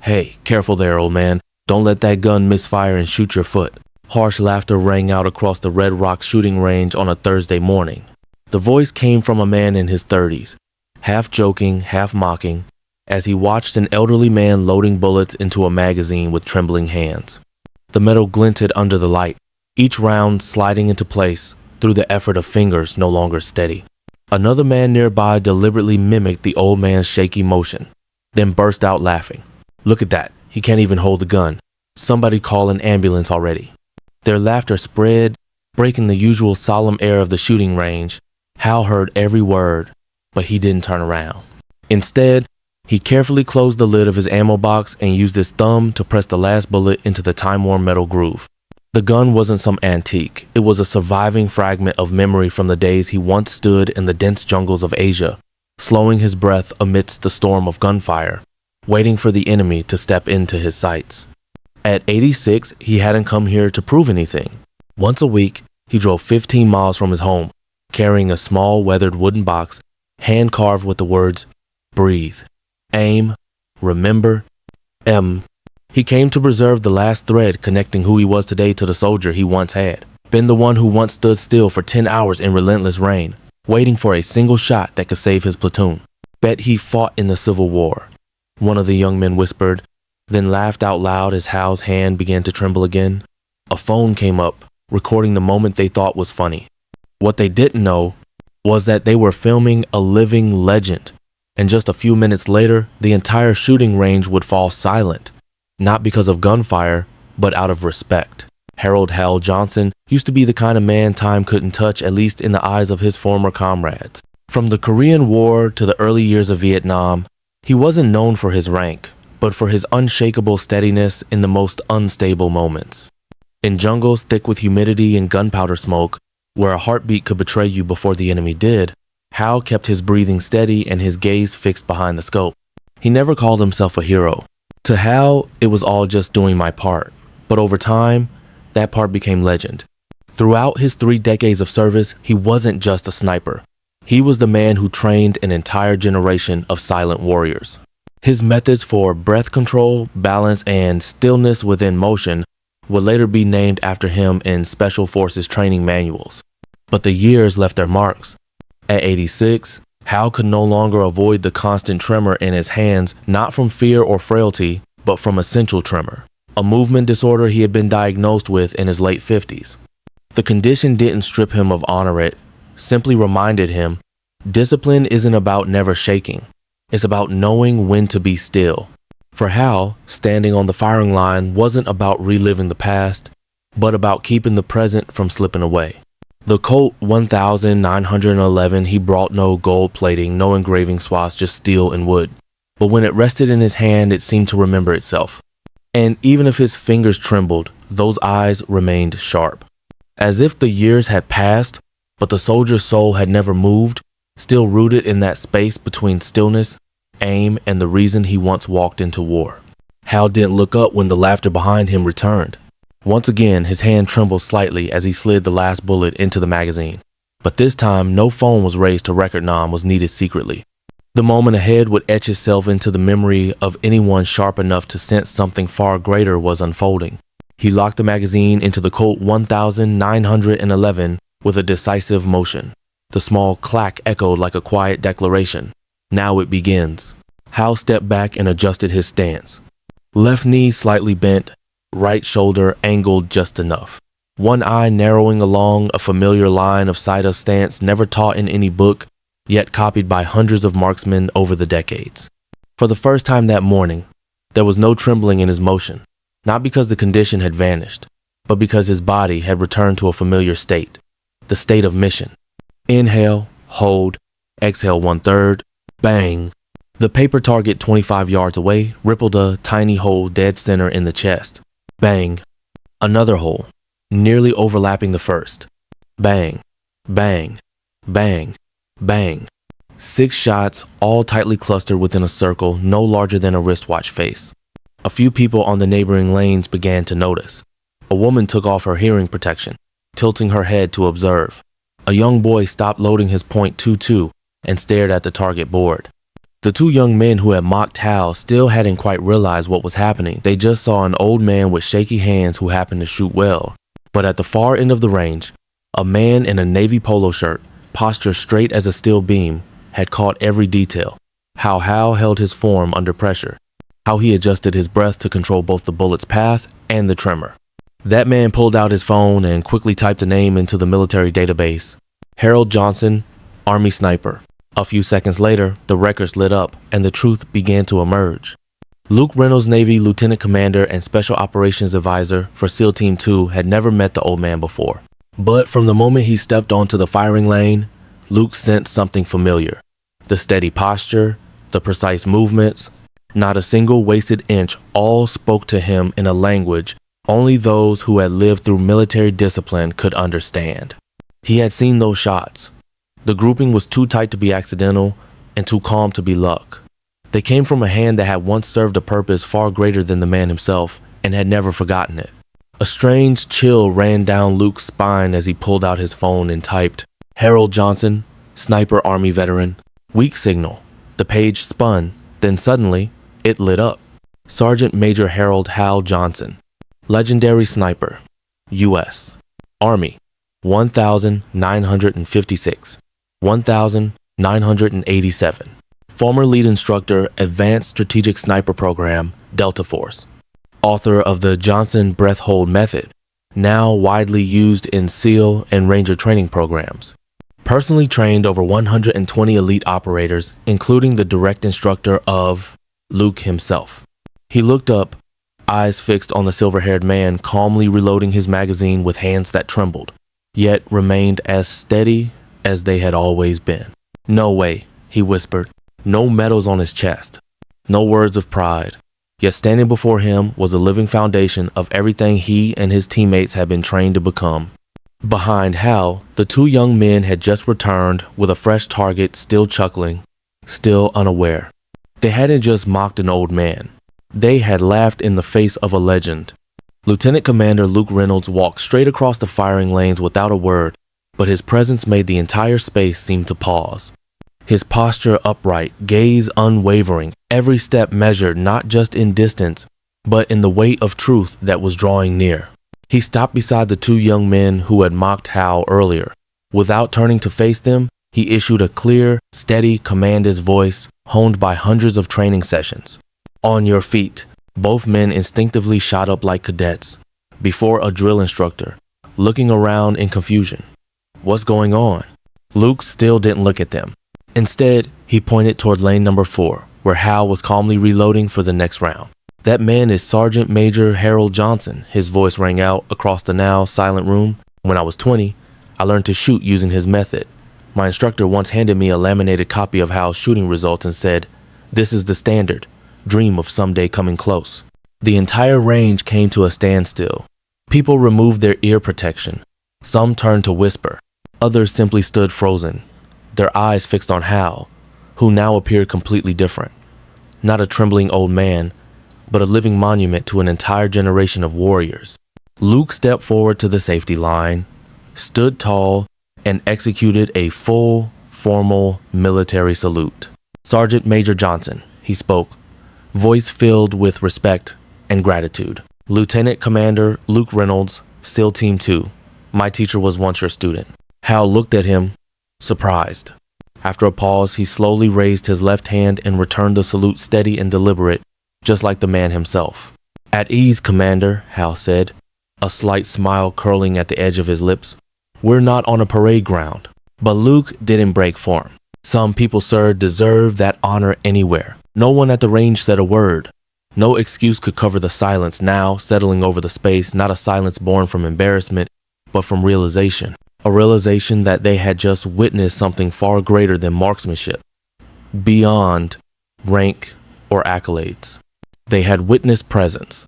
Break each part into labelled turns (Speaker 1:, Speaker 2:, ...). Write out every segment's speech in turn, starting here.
Speaker 1: Hey, careful there, old man. Don't let that gun misfire and shoot your foot. Harsh laughter rang out across the Red Rock shooting range on a Thursday morning. The voice came from a man in his 30s, half joking, half mocking, as he watched an elderly man loading bullets into a magazine with trembling hands. The metal glinted under the light, each round sliding into place through the effort of fingers no longer steady. Another man nearby deliberately mimicked the old man's shaky motion, then burst out laughing. Look at that, he can't even hold the gun. Somebody call an ambulance already. Their laughter spread, breaking the usual solemn air of the shooting range. Hal heard every word, but he didn't turn around. Instead, he carefully closed the lid of his ammo box and used his thumb to press the last bullet into the time-worn metal groove. The gun wasn't some antique. It was a surviving fragment of memory from the days he once stood in the dense jungles of Asia, slowing his breath amidst the storm of gunfire, waiting for the enemy to step into his sights. At 86, he hadn't come here to prove anything. Once a week, he drove 15 miles from his home, carrying a small weathered wooden box, hand-carved with the words, breathe, aim, remember, He came to preserve the last thread connecting who he was today to the soldier he once had, been the one who once stood still for 10 hours in relentless rain, waiting for a single shot that could save his platoon. Bet he fought in the Civil War, one of the young men whispered, then laughed out loud as Hal's hand began to tremble again. A phone came up, recording the moment they thought was funny. What they didn't know was that they were filming a living legend, and just a few minutes later, the entire shooting range would fall silent, not because of gunfire, but out of respect. Harold Hal Johnson used to be the kind of man time couldn't touch, at least in the eyes of his former comrades. From the Korean War to the early years of Vietnam, he wasn't known for his rank, but for his unshakable steadiness in the most unstable moments. In jungles thick with humidity and gunpowder smoke, where a heartbeat could betray you before the enemy did, Hal kept his breathing steady and his gaze fixed behind the scope. He never called himself a hero. To Hal, it was all just doing my part. But over time, that part became legend. Throughout his 3 decades of service, he wasn't just a sniper. He was the man who trained an entire generation of silent warriors. His methods for breath control, balance, and stillness within motion would later be named after him in Special Forces training manuals. But the years left their marks. At 86, Hal could no longer avoid the constant tremor in his hands, not from fear or frailty, but from essential tremor, a movement disorder he had been diagnosed with in his late 50s. The condition didn't strip him of honor, it simply reminded him, discipline isn't about never shaking. It's about knowing when to be still. For Hal, standing on the firing line wasn't about reliving the past, but about keeping the present from slipping away. The Colt 1911 he brought no gold plating, no engraving swaths, just steel and wood. But when it rested in his hand, it seemed to remember itself. And even if his fingers trembled, those eyes remained sharp. As if the years had passed, but the soldier's soul had never moved, still rooted in that space between stillness, aim, and the reason he once walked into war. Hal didn't look up when the laughter behind him returned. Once again, his hand trembled slightly as he slid the last bullet into the magazine. But this time, no phone was raised to record Nam was needed secretly. The moment ahead would etch itself into the memory of anyone sharp enough to sense something far greater was unfolding. He locked the magazine into the Colt 1911 with a decisive motion. The small clack echoed like a quiet declaration. Now it begins. Hal stepped back and adjusted his stance. Left knee slightly bent, right shoulder angled just enough. One eye narrowing along a familiar line of sight, a stance never taught in any book, yet copied by hundreds of marksmen over the decades. For the first time that morning, there was no trembling in his motion, not because the condition had vanished, but because his body had returned to a familiar state, the state of mission. Inhale, hold, exhale 1/3, bang. The paper target 25 yards away rippled a tiny hole dead center in the chest. Bang. Another hole, nearly overlapping the first. Bang, bang, bang, bang. 6 shots, all tightly clustered within a circle no larger than a wristwatch face. A few people on the neighboring lanes began to notice. A woman took off her hearing protection, tilting her head to observe. A young boy stopped loading his .22 and stared at the target board. The two young men who had mocked Hal still hadn't quite realized what was happening. They just saw an old man with shaky hands who happened to shoot well. But at the far end of the range, a man in a navy polo shirt, posture straight as a steel beam, had caught every detail. How Hal held his form under pressure. How he adjusted his breath to control both the bullet's path and the tremor. That man pulled out his phone and quickly typed a name into the military database. Harold Johnson, Army sniper. A few seconds later, the records lit up and the truth began to emerge. Luke Reynolds, Navy Lieutenant Commander and Special Operations Advisor for SEAL Team 2, had never met the old man before. But from the moment he stepped onto the firing lane, Luke sensed something familiar. The steady posture, the precise movements, not a single wasted inch, all spoke to him in a language only those who had lived through military discipline could understand. He had seen those shots. The grouping was too tight to be accidental and too calm to be luck. They came from a hand that had once served a purpose far greater than the man himself and had never forgotten it. A strange chill ran down Luke's spine as he pulled out his phone and typed, Harold Johnson, Sniper Army Veteran, weak signal. The page spun, then suddenly, it lit up. Sergeant Major Harold Hal Johnson, Legendary Sniper, U.S. Army, 1,956. 1,987. Former lead instructor, Advanced Strategic Sniper Program, Delta Force. Author of the Johnson Breath Hold Method, now widely used in SEAL and Ranger training programs. Personally trained over 120 elite operators, including the direct instructor of Luke himself. He looked up, eyes fixed on the silver-haired man calmly reloading his magazine with hands that trembled, yet remained as steady as they had always been. No way, he whispered. No medals on his chest. No words of pride. Yet standing before him was a living foundation of everything he and his teammates had been trained to become. Behind Hal, the two young men had just returned with a fresh target, still chuckling, still unaware. They hadn't just mocked an old man. They had laughed in the face of a legend. Lieutenant Commander Luke Reynolds walked straight across the firing lanes without a word, but his presence made the entire space seem to pause. His posture upright, gaze unwavering, every step measured not just in distance, but in the weight of truth that was drawing near. He stopped beside the two young men who had mocked Hal earlier. Without turning to face them, he issued a clear, steady command-ish voice honed by hundreds of training sessions. On your feet. Both men instinctively shot up like cadets, before a drill instructor, looking around in confusion. What's going on? Luke still didn't look at them. Instead, he pointed toward lane number 4, where Hal was calmly reloading for the next round. That man is Sergeant Major Harold Johnson, his voice rang out across the now silent room. When I was 20, I learned to shoot using his method. My instructor once handed me a laminated copy of Hal's shooting results and said, "This is the standard. Dream of someday coming close." The entire range came to a standstill. People removed their ear protection. Some turned to whisper. Others simply stood frozen, their eyes fixed on Hal, who now appeared completely different. Not a trembling old man, but a living monument to an entire generation of warriors. Luke stepped forward to the safety line, stood tall, and executed a full, formal military salute. "Sergeant Major Johnson," he spoke, voice filled with respect and gratitude. "Lieutenant Commander Luke Reynolds, SEAL Team 2. My teacher was once your student." Hal looked at him, surprised. After a pause, he slowly raised his left hand and returned the salute steady and deliberate, just like the man himself. "At ease, Commander," Hal said, a slight smile curling at the edge of his lips. "We're not on a parade ground." But Luke didn't break form. "Some people, sir, deserve that honor anywhere." No one at the range said a word. No excuse could cover the silence now settling over the space, not a silence born from embarrassment, but from realization. A realization that they had just witnessed something far greater than marksmanship, beyond rank or accolades. They had witnessed presence.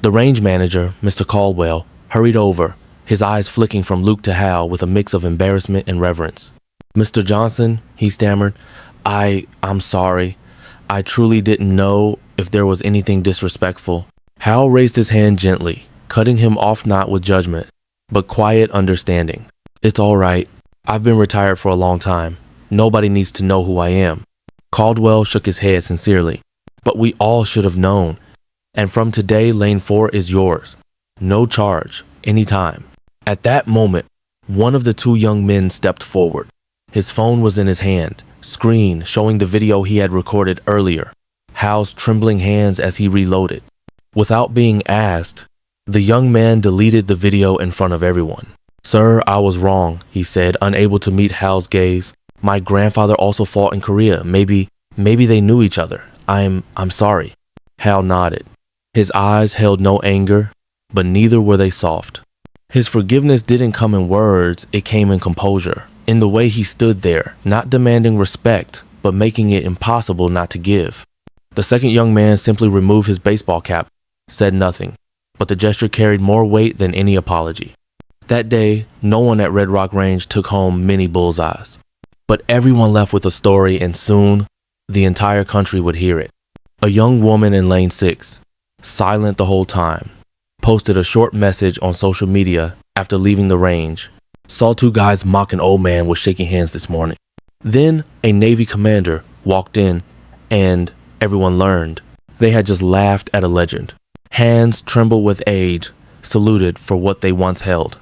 Speaker 1: The range manager, Mr. Caldwell, hurried over, his eyes flicking from Luke to Hal with a mix of embarrassment and reverence. "Mr. Johnson," he stammered, I'm sorry. I truly didn't know if there was anything disrespectful." Hal raised his hand gently, cutting him off not with judgment, but quiet understanding. "It's all right. I've been retired for a long time. Nobody needs to know who I am." Caldwell shook his head sincerely. But we all should have known. And from today, Lane 4 is yours. No charge, anytime. At that moment, one of the two young men stepped forward. His phone was in his hand, screen showing the video he had recorded earlier. Hal's trembling hands as he reloaded. Without being asked, the young man deleted the video in front of everyone. "Sir, I was wrong," he said, unable to meet Hal's gaze. "My grandfather also fought in Korea. Maybe they knew each other. I'm sorry." Hal nodded. His eyes held no anger, but neither were they soft. His forgiveness didn't come in words, it came in composure, in the way he stood there, not demanding respect, but making it impossible not to give. The second young man simply removed his baseball cap, said nothing, but the gesture carried more weight than any apology. That day, no one at Red Rock Range took home many bullseyes, but everyone left with a story, and soon, the entire country would hear it. A young woman in Lane 6, silent the whole time, posted a short message on social media after leaving the range. "Saw two guys mock an old man with shaking hands this morning." Then a Navy commander walked in, and everyone learned they had just laughed at a legend. Hands trembled with age, saluted for what they once held.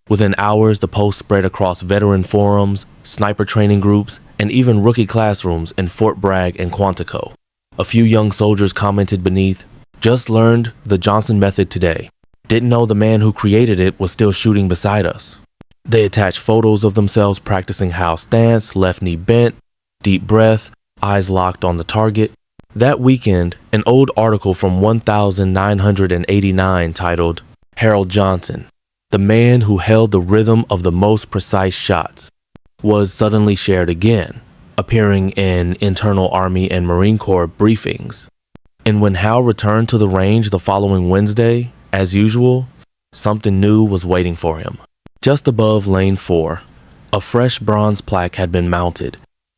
Speaker 1: Within hours, the post spread across veteran forums, sniper training groups, and even rookie classrooms in Fort Bragg and Quantico. A few young soldiers commented beneath, "Just learned the Johnson method today. Didn't know the man who created it was still shooting beside us." They attached photos of themselves practicing Hal's stance, left knee bent, deep breath, eyes locked on the target. That weekend, an old article from 1989 titled, "Harold Johnson, the man who held the rhythm of the most precise shots," was suddenly shared again, appearing in internal Army and Marine Corps briefings. And when Hal returned to the range the following Wednesday, as usual, something new was waiting for him. Just above Lane 4, a fresh bronze plaque had been mounted,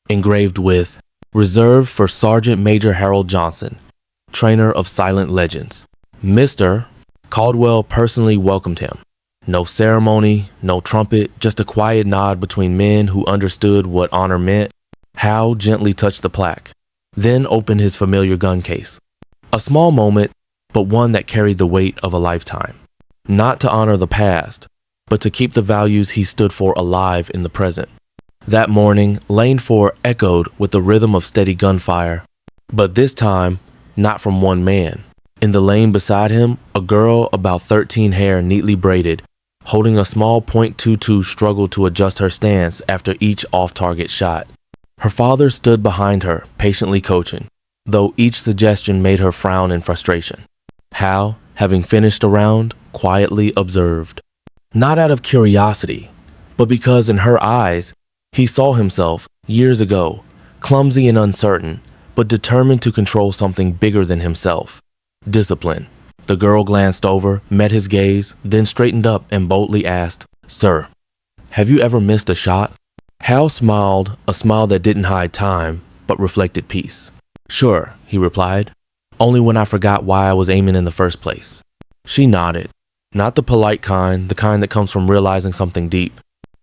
Speaker 1: engraved with, "Reserved for Sergeant Major Harold Johnson, trainer of silent legends." Mr. Caldwell personally welcomed him. No ceremony, no trumpet, just a quiet nod between men who understood what honor meant. Hal gently touched the plaque, then opened his familiar gun case. A small moment, but one that carried the weight of a lifetime. Not to honor the past, but to keep the values he stood for alive in the present. That morning, Lane 4 echoed with the rhythm of steady gunfire, but this time, not from one man. In the lane beside him, a girl about 13, hair neatly braided, holding a small .22, struggled to adjust her stance after each off-target shot. Her father stood behind her, patiently coaching, though each suggestion made her frown in frustration. Hal, having finished a round, quietly observed. Not out of curiosity, but because in her eyes, he saw himself, years ago, clumsy and uncertain, but determined to control something bigger than himself. Discipline. The girl glanced over, met his gaze, then straightened up and boldly asked, "Sir, have you ever missed a shot?" Hal smiled, a smile that didn't hide time, but reflected peace. "Sure," he replied. "Only when I forgot why I was aiming in the first place." She nodded. Not the polite kind, the kind that comes from realizing something deep.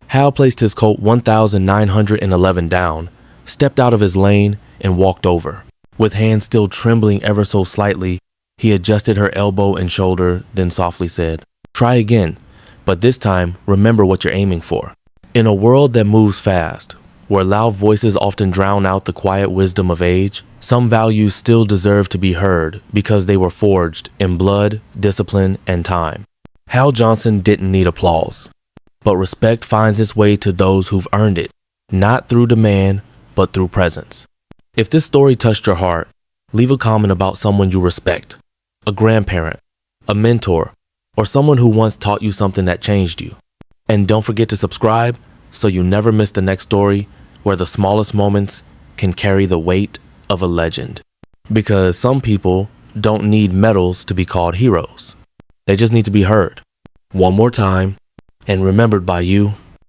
Speaker 1: Hal placed his Colt 1911 down, stepped out of his lane, and walked over. With hands still trembling ever so slightly, he adjusted her elbow and shoulder, then softly said, "Try again, but this time remember what you're aiming for." In a world that moves fast, where loud voices often drown out the quiet wisdom of age, some values still deserve to be heard because they were forged in blood, discipline, and time. Hal Johnson didn't need applause, but respect finds its way to those who've earned it, not through demand, but through presence. If this story touched your heart, leave a comment about someone you respect, a grandparent, a mentor, or someone who once taught you something that changed you. And don't forget to subscribe so you never miss the next story where the smallest moments can carry the weight of a legend. Because some people don't need medals to be called heroes. They just need to be heard one more time and remembered by you